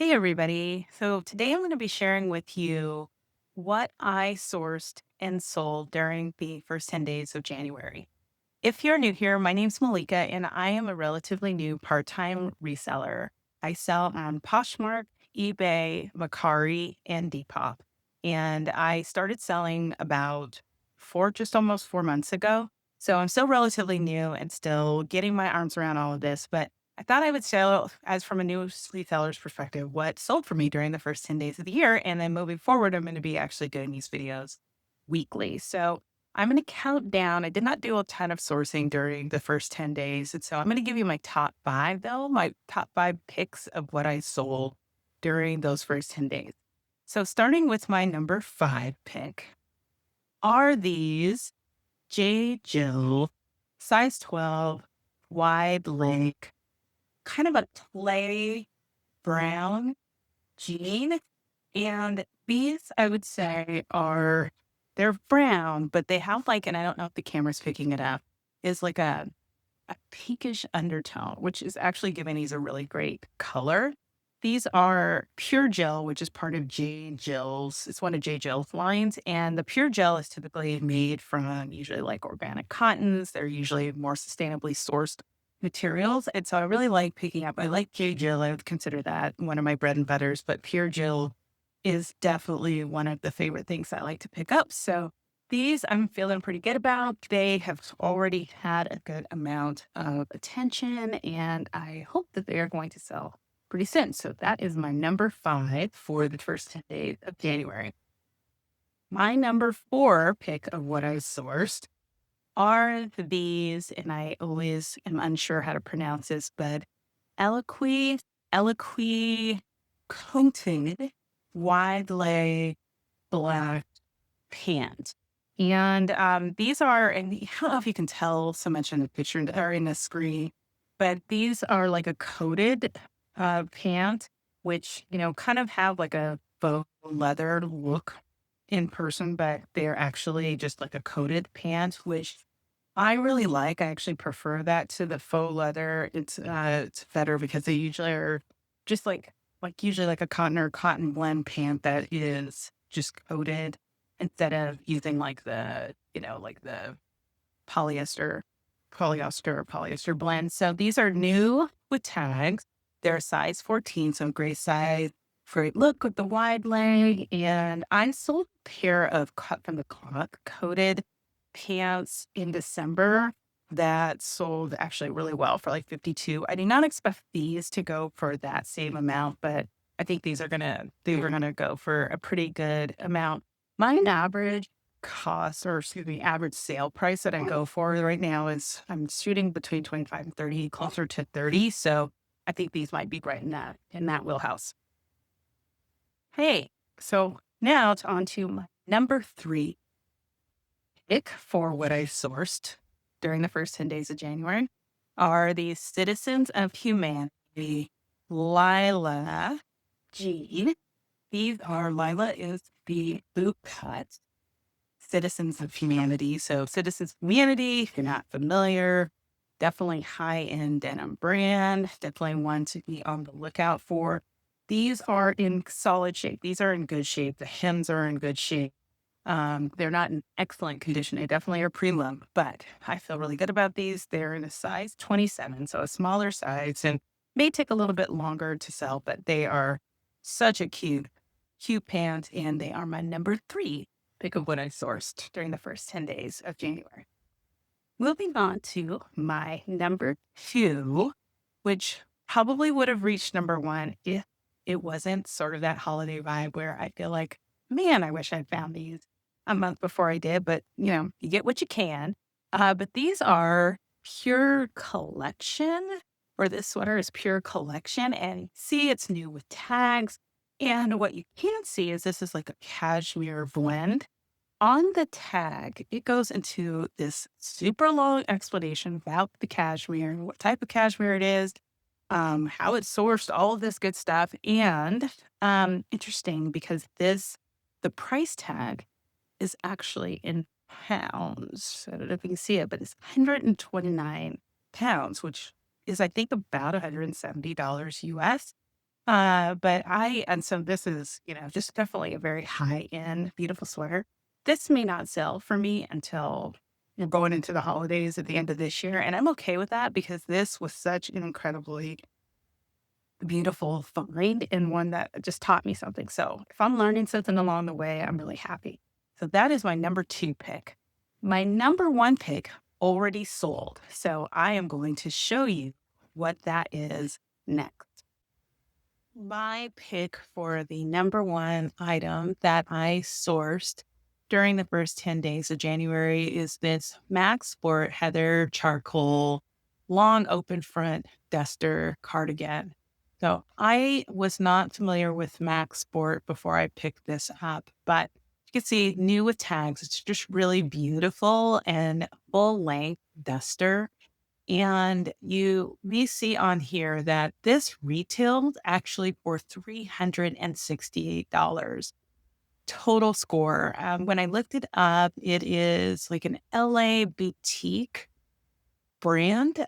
Hey, everybody. So today I'm going to be sharing with you what I sourced and sold during the first 10 days of January. If you're new here, my name's Malika, and I am a relatively new part time reseller. I sell on Poshmark, eBay, Macari, and Depop. And I started selling about just almost 4 months ago. So I'm still relatively new and still getting my arms around all of this. But I thought I would sell, as from a new reseller's perspective, what sold for me during the first 10 days of the year. And then moving forward, I'm going to be actually doing these videos weekly. So I'm going to count down. I did not do a ton of sourcing during the first 10 days. And so I'm going to give you my top five, though, my top five picks of what I sold during those first 10 days. So starting with my number five pick are these J. Jill size 12 wide leg, kind of a clay brown jean. And these, I would say, they're brown, but they have like, and I don't know if the camera's picking it up, is like a pinkish undertone, which is actually giving these a really great color. These are Pure Gel, which is part of J. Jill's. It's one of J. Jill's lines. And the Pure Gel is typically made from usually like organic cottons. They're usually more sustainably sourced materials. And so I really like picking up. I like J. Jill. I would consider that one of my bread and butters, but Pure Jill is definitely one of the favorite things I like to pick up. So these I'm feeling pretty good about. They have already had a good amount of attention, and I hope that they are going to sell pretty soon. So that is my number five for the first 10 days of January. My number four pick of what I sourced are these, and I always am unsure how to pronounce this, but Eloquy coated wide leg black pants. And these are, and I don't know if you can tell so much in the picture or in the screen, but these are like a coated pant, which, kind of have like a faux leather look in person, but they're actually just like a coated pant, which I really like. I actually prefer that to the faux leather. It's better because they usually are just like usually like a cotton or cotton blend pant that is just coated instead of using like like the polyester, polyester blend. So these are new with tags. They're size 14, so great size, great look with the wide leg. And I sold a pair of cut from the cloth coated pants in December that sold actually really well for like 52. I did not expect these to go for that same amount, but I think they were gonna go for a pretty good amount. My average cost, or excuse me, average sale price that I go for right now is I'm shooting between 25 and 30, closer to 30. So I think these might be right in that wheelhouse. Hey, so now it's on to my number three pick for what I sourced during the first 10 days of January are the Citizens of Humanity Lila jean. Lila is the boot cut Citizens of Humanity. So Citizens of Humanity, if you're not familiar, definitely high-end denim brand, definitely one to be on the lookout for. These are in solid shape. These are in good shape. The hems are in good shape. They're not in excellent condition. They definitely are prelim, but I feel really good about these. They're in a size 27, so a smaller size, and may take a little bit longer to sell, but they are such a cute pant, and they are my number three pick of what I sourced during the first 10 days of January. Moving on to my number two, which probably would have reached number one if it wasn't sort of that holiday vibe where I feel like, man, I wish I'd found these a month before I did, but you get what you can. But these are Pure Collection, or this sweater is Pure Collection. And see, it's new with tags. And what you can see is this is like a cashmere blend. On the tag, it goes into this super long explanation about the cashmere, what type of cashmere it is, how it's sourced, all of this good stuff. And interesting because the price tag is actually in pounds. I don't know if you can see it, but it's 129 pounds, which is, I think, about $170 US. And so this is, just definitely a very high end, beautiful sweater. This may not sell for me until you're going into the holidays at the end of this year. And I'm okay with that because this was such an incredibly beautiful find and one that just taught me something. So if I'm learning something along the way, I'm really happy. So that is my number two pick. My number one pick already sold. So I am going to show you what that is next. My pick for the number one item that I sourced during the first 10 days of January is this Max Sport Heather Charcoal long open front duster cardigan. So I was not familiar with Max Sport before I picked this up, but you can see new with tags. It's just really beautiful and full length duster. And we see on here that this retailed actually for $368 total score. When I looked it up, it is like an LA boutique brand.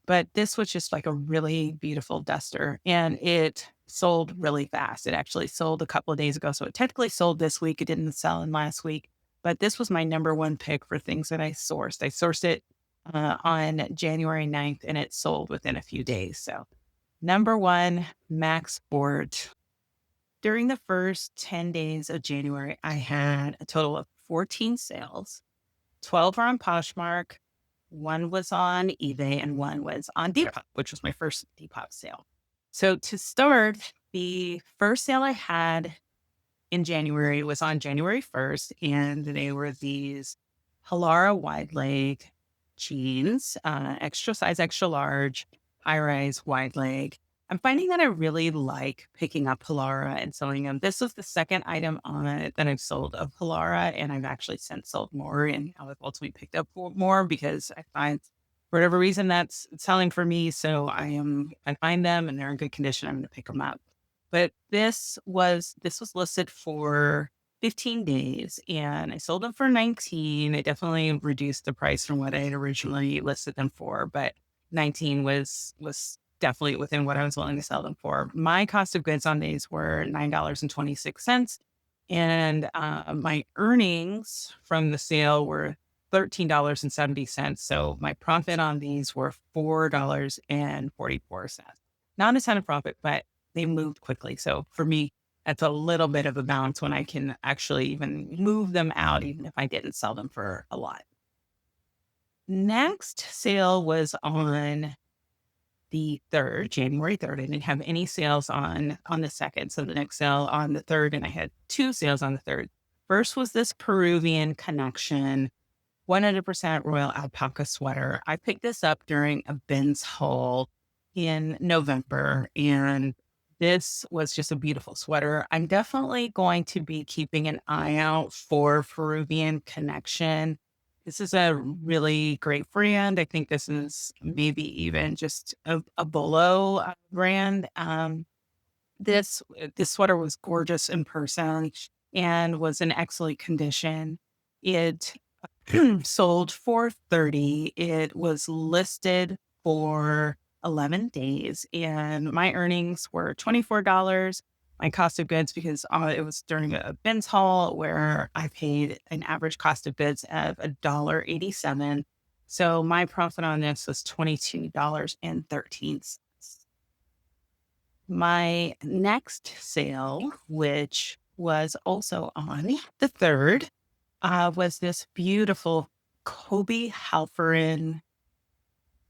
But this was just like a really beautiful duster and it sold really fast. It actually sold a couple of days ago. So it technically sold this week. It didn't sell in last week, but this was my number one pick for things that I sourced. I sourced it on January 9th and it sold within a few days. So number one, Max Sport. During the first 10 days of January, I had a total of 14 sales. 12 were on Poshmark, one was on eBay, and one was on Depop, which was my first Depop sale. So to start, the first sale I had in January was on January 1st, and they were these Halara wide leg jeans, extra size, extra large, high rise, wide leg. I'm finding that I really like picking up Halara and selling them. This was the second item on it that I've sold of Halara, and I've actually since sold more and I've ultimately picked up more because I find for whatever reason that's selling for me. So I find them and they're in good condition. I'm going to pick them up. But this was listed for 15 days and I sold them for 19. It definitely reduced the price from what I had originally listed them for, but 19 was definitely within what I was willing to sell them for. My cost of goods on these were $9.26. And my earnings from the sale were $13.70. So my profit on these were $4.44. Not a ton of profit, but they moved quickly. So for me, that's a little bit of a balance when I can actually even move them out, even if I didn't sell them for a lot. Next sale was on the 3rd, January 3rd. I didn't have any sales on the 2nd. So the next sale on the 3rd, and I had two sales on the 3rd. First was this Peruvian Connection 100% Royal Alpaca sweater. I picked this up during a Ben's haul in November, and this was just a beautiful sweater. I'm definitely going to be keeping an eye out for Peruvian Connection. This is a really great brand. I think this is maybe even just a Bolo brand. This sweater was gorgeous in person and was in excellent condition. It sold for 30. It was listed for 11 days and my earnings were $24. My cost of goods, because it was during a Ben's haul where I paid an average cost of goods of $1.87. So my profit on this was $22.13. My next sale, which was also on the 3rd, was this beautiful Kobe Halperin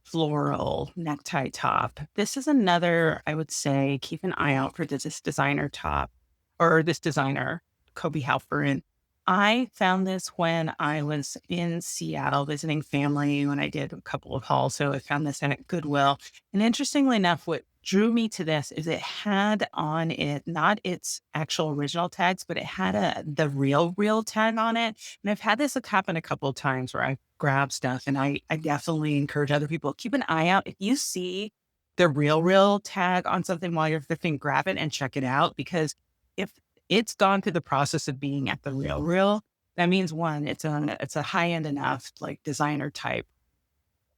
floral necktie top. This is another, I would say, keep an eye out for this designer top or this designer, Kobe Halperin. I found this when I was in Seattle visiting family when I did a couple of hauls. So I found this in at Goodwill. And interestingly enough, what drew me to this is it had on it, not its actual original tags, but it had the real tag on it. And I've had this happen a couple of times where I grab stuff and I definitely encourage other people, keep an eye out. If you see the real tag on something while you're thrifting, grab it and check it out. Because if it's gone through the process of being at the real, that means one, it's a high end enough, like designer type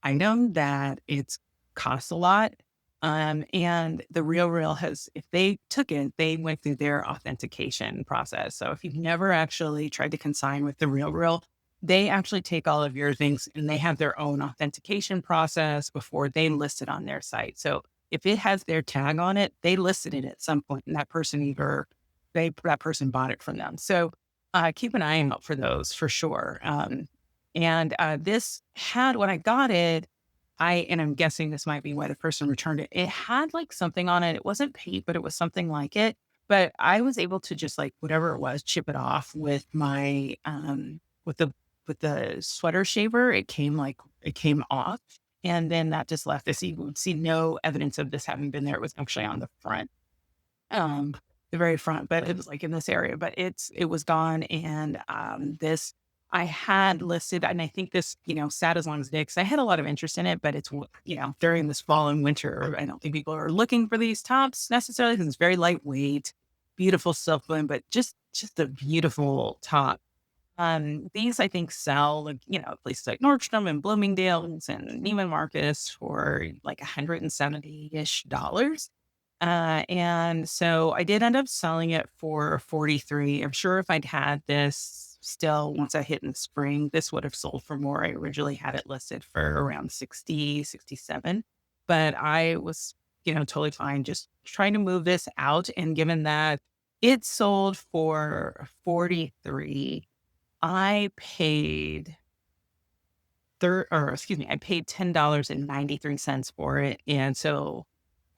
item that it's costs a lot. And the Real has, if they took it, they went through their authentication process. So if you've never actually tried to consign with the Real, they actually take all of your things and they have their own authentication process before they list it on their site. So if it has their tag on it, they listed it at some point, and that person either that person bought it from them. So keep an eye out for those for sure. And this had, when I got it, and I'm guessing this might be why the person returned it. It had like something on it. It wasn't paint, but it was something like it. But I was able to just, like, whatever it was, chip it off with my with the sweater shaver. It came off. And then that just left this. You would see no evidence of this having been there. It was actually on the front, um, the very front, but it was like in this area, but it was gone. And this I had listed, and I think this, sat as long as it did, 'cause I had a lot of interest in it, but during this fall and winter, I don't think people are looking for these tops necessarily because it's very lightweight, beautiful silk blend, but just a beautiful top. These I think sell, like, places like Nordstrom and Bloomingdale's and Neiman Marcus for like $170-ish. And so I did end up selling it for 43. I'm sure if I'd had this still once I hit in the spring, this would have sold for more. I originally had it listed for around 60, 67, but I was, totally fine just trying to move this out. And given that it sold for 43, I paid I paid $10.93 for it. And so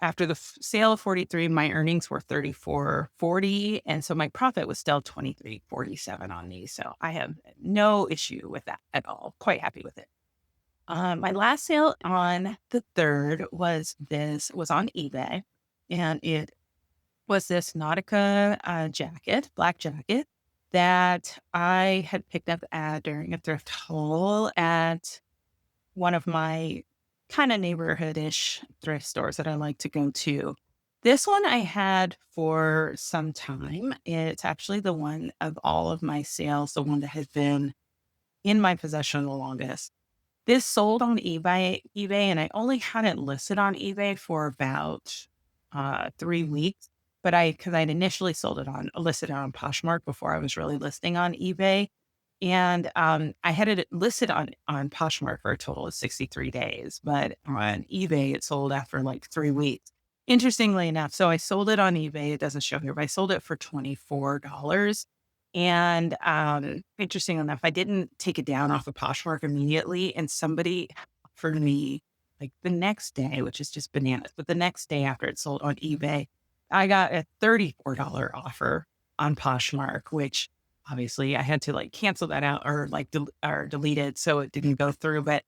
after the sale of 43, my earnings were 34.40. And so my profit was still 23.47 on these. So I have no issue with that at all. Quite happy with it. My last sale on the third was on eBay, and it was this Nautica jacket, black jacket, that I had picked up during a thrift haul at one of my kind of neighborhood-ish thrift stores that I like to go to. This one I had for some time. It's actually the one of all of my sales, the one that has been in my possession the longest. This sold on eBay, and I only had it listed on eBay for about 3 weeks. But because I'd initially listed it on Poshmark before I was really listing on eBay. And I had it listed on Poshmark for a total of 63 days, but on eBay, it sold after like 3 weeks. Interestingly enough, so I sold it on eBay. It doesn't show here, but I sold it for $24. And interesting enough, I didn't take it down off of Poshmark immediately. And somebody offered me, like, the next day, which is just bananas, but the next day after it sold on eBay, I got a $34 offer on Poshmark, which obviously I had to like cancel that out or like or delete it so it didn't go through. But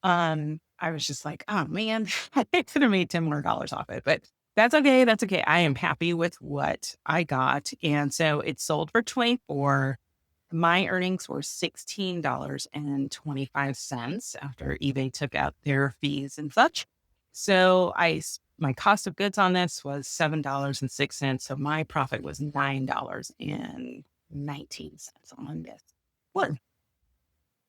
I was just like, oh man, I could have made $10 more off it, but that's okay. That's okay. I am happy with what I got. And so it sold for 24. My earnings were $16.25 after eBay took out their fees and such. So my cost of goods on this was $7.06. So my profit was $9.19 on this one.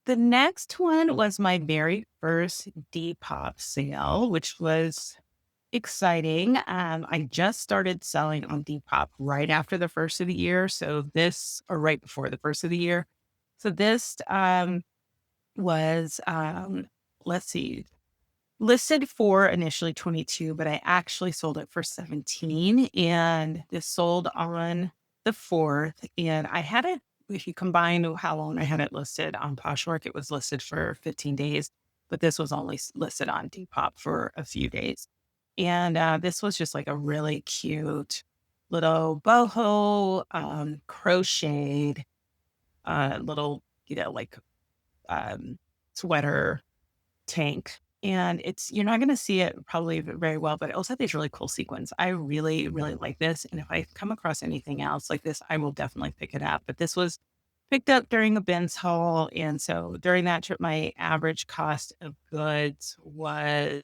The next one was my very first Depop sale, which was exciting. I just started selling on Depop right after the first of the year. Or right before the first of the year. So this was, let's see, listed for initially 22, but I actually sold it for 17. And this sold on the 4th. And I had it, if you combine how long I had it listed on Poshmark, it was listed for 15 days, but this was only listed on Depop for a few days. And this was just like a really cute little boho crocheted little, like sweater tank. And you're not going to see it probably very well, but it also had these really cool sequins. I really, really like this. And if I come across anything else like this, I will definitely pick it up. But this was picked up during a Ben's haul. And so during that trip, my average cost of goods was,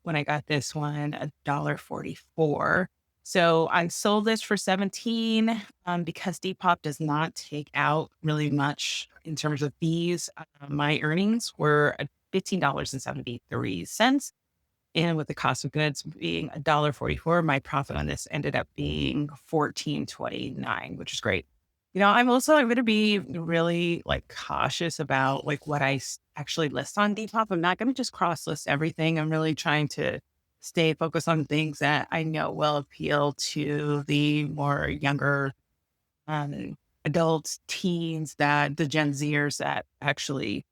when I got this one, $1.44. So I sold this for 17, because Depop does not take out really much in terms of fees. My earnings were at $15.73. And with the cost of goods being $1.44, my profit on this ended up being 14.29, which is great. I'm going to be really like cautious about like what actually list on Depop. I'm not going to just cross list everything. I'm really trying to stay focused on things that I know will appeal to the more younger um, adults, teens, that the Gen Zers that actually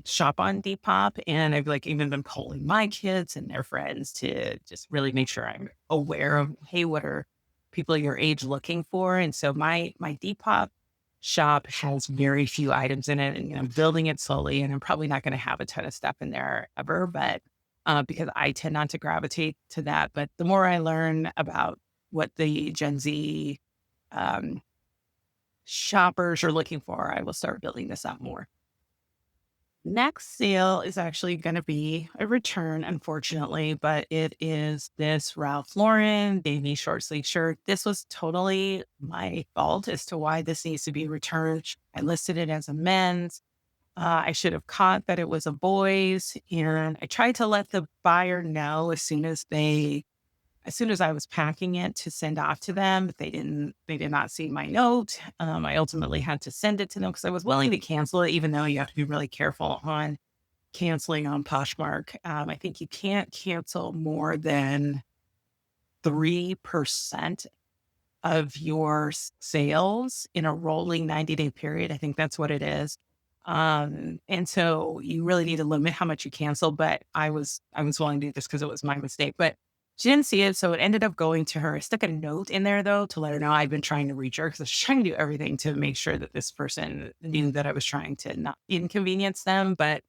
shop on Depop. And I've like even been polling my kids and their friends to just really make sure I'm aware of, hey, what are people your age looking for? And so my Depop shop has very few items in it, and I'm building it slowly. And I'm probably not going to have a ton of stuff in there ever, but because I tend not to gravitate to that. But the more I learn about what the Gen Z um, shoppers are looking for, I will start building this out more. Next sale is actually going to be a return, unfortunately, but it is this Ralph Lauren baby short sleeve shirt. This was totally my fault as to why this needs to be returned. I listed it as a men's. I should have caught that it was a boy's, and I tried to let the buyer know as soon as I was packing it to send off to them. But they did not see my note. I ultimately had to send it to them because I was willing to cancel it, even though you have to be really careful on canceling on Poshmark. I think you can't cancel more than 3% of your sales in a rolling 90-day period. I think that's what it is. And so you really need to limit how much you cancel. But I was willing to do this because it was my mistake. But she didn't see it, so it ended up going to her. I stuck a note in there though to let her know I'd been trying to reach her because I was trying to do everything to make sure that this person knew that I was trying to not inconvenience them. But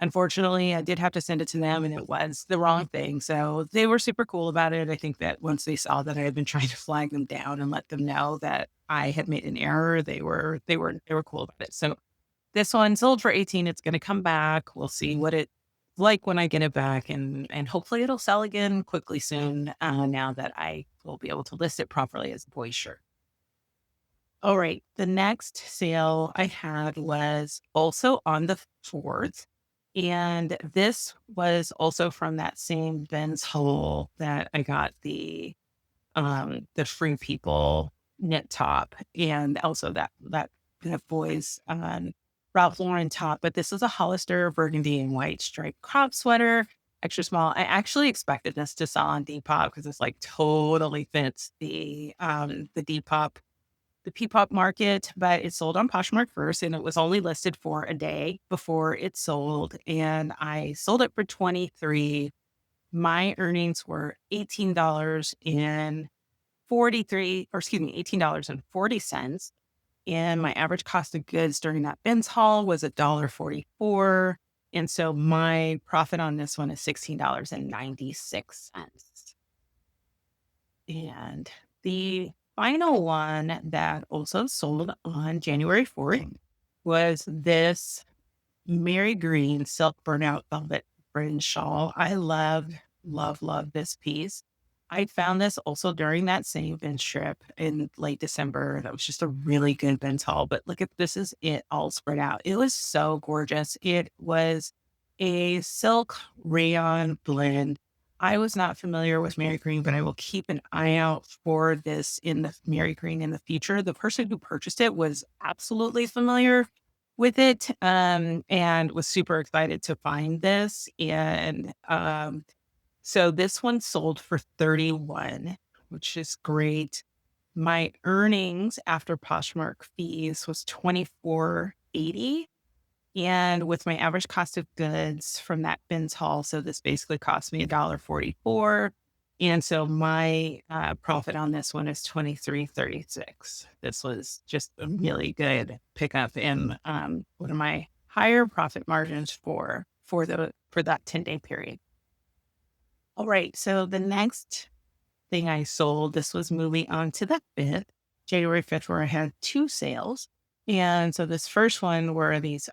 unfortunately, I did have to send it to them, and it was the wrong thing. So they were super cool about it. I think that once they saw that I had been trying to flag them down and let them know that I had made an error, they were cool about it. So this one sold for 18. It's going to come back. We'll see what it's like when I get it back, and hopefully it'll sell again quickly soon. Now that I will be able to list it properly as a boy shirt. All right. The next sale I had was also on the 4th. And this was also from that same Ben's hole that I got the Free People knit top, and also that boys Ralph Lauren top. But this is a Hollister burgundy and white striped crop sweater, extra small. I actually expected this to sell on Depop because it's like totally fits the Depop the Peapod market, but it sold on Poshmark first, and it was only listed for a day before it sold. And I sold it for 23. My earnings were $18.40. And my average cost of goods during that bins haul was $1.44. And so my profit on this one is $16.96. And the final one that also sold on January 4th was this Mary Green silk burnout velvet fringe shawl. I love this piece. I found this also during that same binge trip in late December. That was just a really good binge haul. But look at this is it all spread out. It was so gorgeous. It was a silk rayon blend. I was not familiar with Mary Green, but I will keep an eye out for this in the Mary Green in the future. The person who purchased it was absolutely familiar with it, and was super excited to find this. And so this one sold for 31, which is great. My earnings after Poshmark fees was 24.80. And with my average cost of goods from that bins haul, so this basically cost me $1.44. And so my profit on this one is 23.36. This was just a really good pickup and one of my higher profit margins for that 10-day period. All right, so the next thing I sold, this was moving on to the 5th, January 5th, where I had 2 sales. And so this first one were these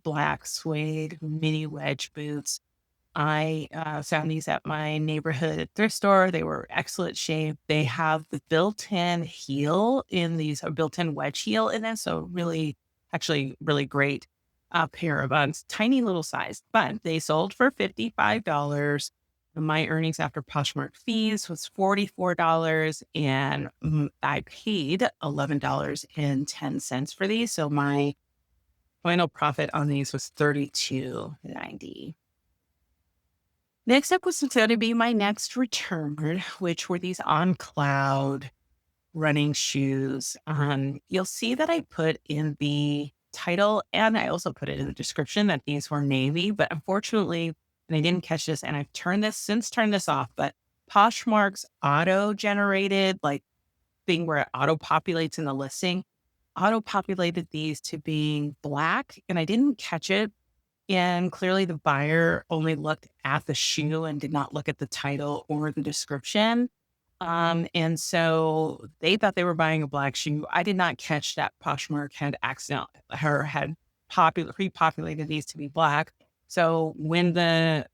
black suede mini wedge boots. I found these at my neighborhood thrift store. They were excellent shape. They have the built-in heel in these, a built-in wedge heel in it. So really, actually really great pair of tiny little size, but they sold for $55. My earnings after Poshmark fees was $44 and I paid $11.10 for these. So my final profit on these was $32.90. Next up was going to be my next return, which were these on cloud running shoes. You'll see that I put in the title and I also put it in the description that these were navy, but unfortunately, and I didn't catch this, and I've turned this off, but Poshmark's auto generated like thing where it auto populates in the listing, auto populated these to being black, and I didn't catch it. And clearly the buyer only looked at the shoe and did not look at the title or the description. And so they thought they were buying a black shoe. I did not catch that Poshmark had pre-populated these to be black. So when the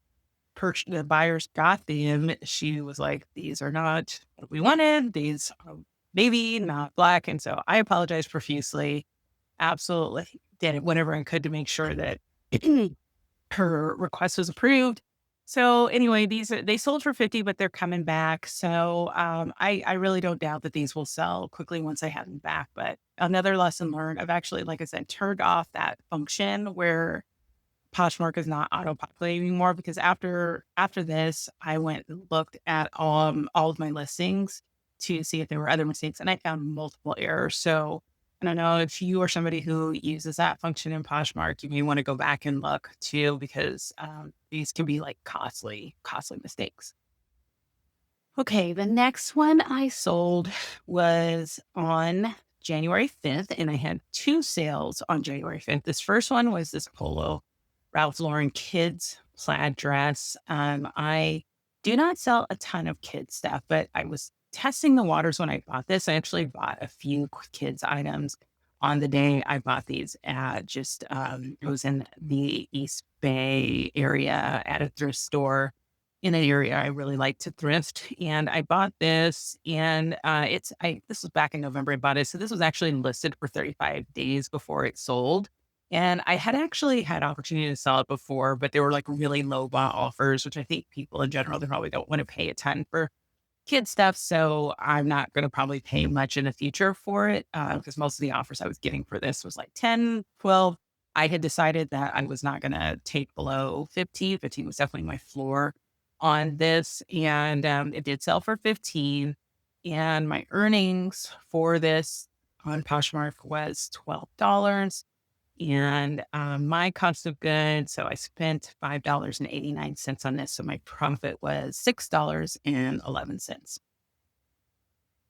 buyers got them, she was like, "These are not what we wanted. These are navy, not black." And so I apologized profusely. Absolutely did whatever I could to make sure that her request was approved. So anyway, they sold for 50, but they're coming back. So I really don't doubt that these will sell quickly once I have them back. But another lesson learned, I've actually, like I said, turned off that function where Poshmark is not auto-populating anymore, because after this, I went and looked at all of my listings to see if there were other mistakes, and I found multiple errors. So I don't know if you are somebody who uses that function in Poshmark, you may want to go back and look too, because these can be like costly mistakes. Okay, the next one I sold was on January 5th, and I had two sales on January 5th. This first one was this polo Ralph Lauren kids plaid dress. I do not sell a ton of kids stuff, but I was testing the waters when I bought this. I actually bought a few kids items on the day I bought these at it was in the East Bay area at a thrift store in an area I really like to thrift. And I bought this, and this was back in November I bought it. So this was actually listed for 35 days before it sold. And I had actually had opportunity to sell it before, but they were like really low bought offers, which I think people in general, they probably don't want to pay a ton for kid stuff. So I'm not going to probably pay much in the future for it, because most of the offers I was getting for this was like 10, 12. I had decided that I was not going to take below 15. 15 was definitely my floor on this. And it did sell for 15. And my earnings for this on Poshmark was $12. And my cost of goods, so I spent $5.89 on this. So my profit was $6.11.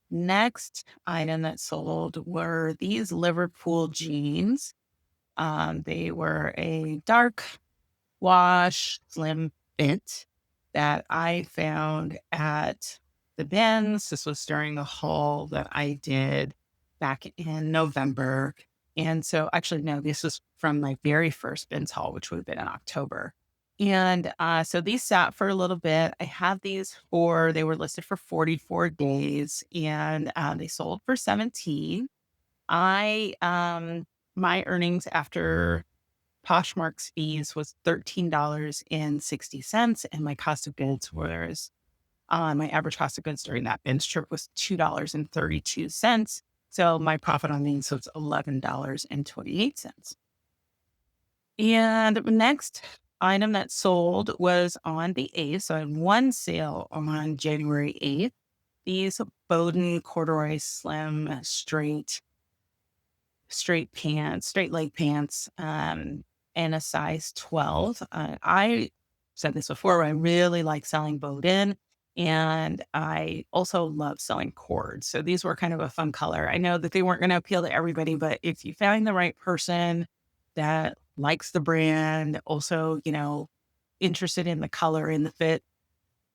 Next item that sold were these Liverpool jeans. They were a dark wash, slim fit that I found at the bins. This was during the haul that I did back in November. And so actually, no, this was from my very first bins haul, which would have been in October. And so these sat for a little bit. I had they were listed for 44 days, and they sold for 17. My earnings after Poshmark's fees was $13.60, and my cost of goods was my average cost of goods during that binge trip was $2.32. So my profit on these was $11.28. And the next item that sold was on the 8th. So I had one sale on January 8th. These Bowden corduroy slim straight leg pants, in a size 12. I said this before, I really like selling Bowden, and I also love selling cords. So these were kind of a fun color. I know that they weren't going to appeal to everybody, but if you find the right person that likes the brand, also, interested in the color and the fit,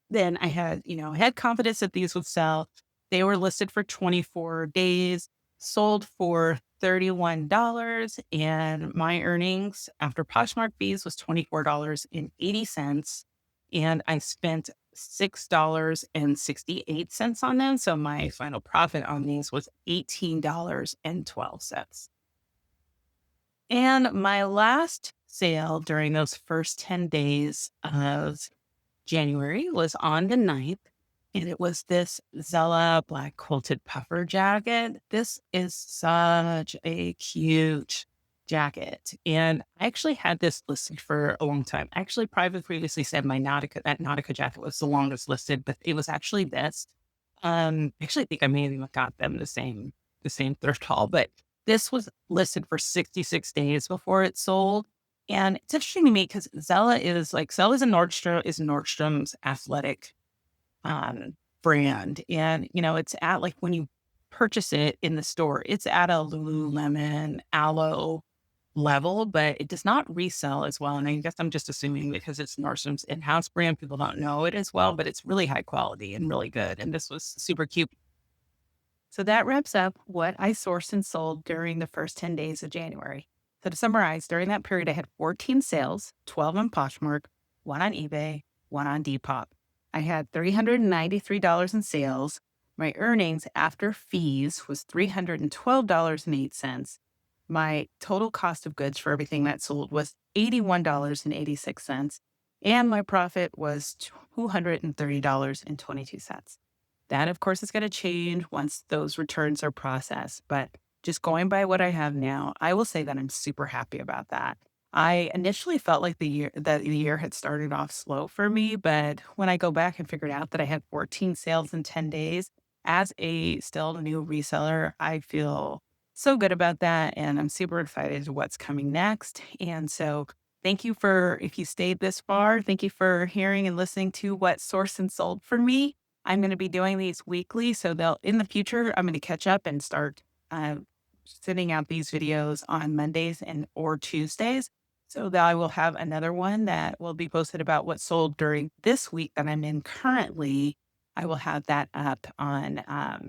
then I had confidence that these would sell. They were listed for 24 days, sold for $31, and my earnings after Poshmark fees was $24.80. And I spent $6.68 on them. So my final profit on these was $18.12. And my last sale during those first 10 days of January was on the 9th, and it was this Zella black quilted puffer jacket. This is such a cute jacket. And I actually had this listed for a long time. I actually previously said that Nautica jacket was the longest listed, but it was actually this. I actually think I may have even got them the same thrift haul, but this was listed for 66 days before it sold. And it's interesting to me because Zella's Nordstrom's athletic brand. And, it's at like when you purchase it in the store, it's at a Lululemon Aloe level, but it does not resell as well. And I guess I'm just assuming because it's Nordstrom's in-house brand, people don't know it as well, but it's really high quality and really good. And this was super cute. So that wraps up what I sourced and sold during the first 10 days of January. So to summarize, during that period, I had 14 sales, 12 on Poshmark, one on eBay, one on Depop. I had $393 in sales. My earnings after fees was $312.08. My total cost of goods for everything that sold was $81.86. And my profit was $230.22. That, of course, is going to change once those returns are processed. But just going by what I have now, I will say that I'm super happy about that. I initially felt like the year had started off slow for me, but when I go back and figured out that I had 14 sales in 10 days as a still new reseller, I feel so good about that. And I'm super excited to what's coming next. And so thank you if you stayed this far, thank you for hearing and listening to what sourced and sold for me. I'm going to be doing these weekly. So in the future, I'm going to catch up and start uh, sending out these videos on Mondays or Tuesdays. So that I will have another one that will be posted about what sold during this week that I'm in currently. I will have that up on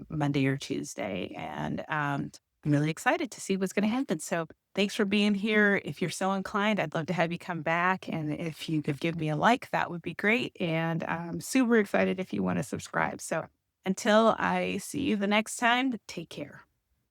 Monday or Tuesday. And I'm really excited to see what's going to happen. So thanks for being here. If you're so inclined, I'd love to have you come back. And if you could give me a like, that would be great. And I'm super excited if you want to subscribe. So until I see you the next time, take care.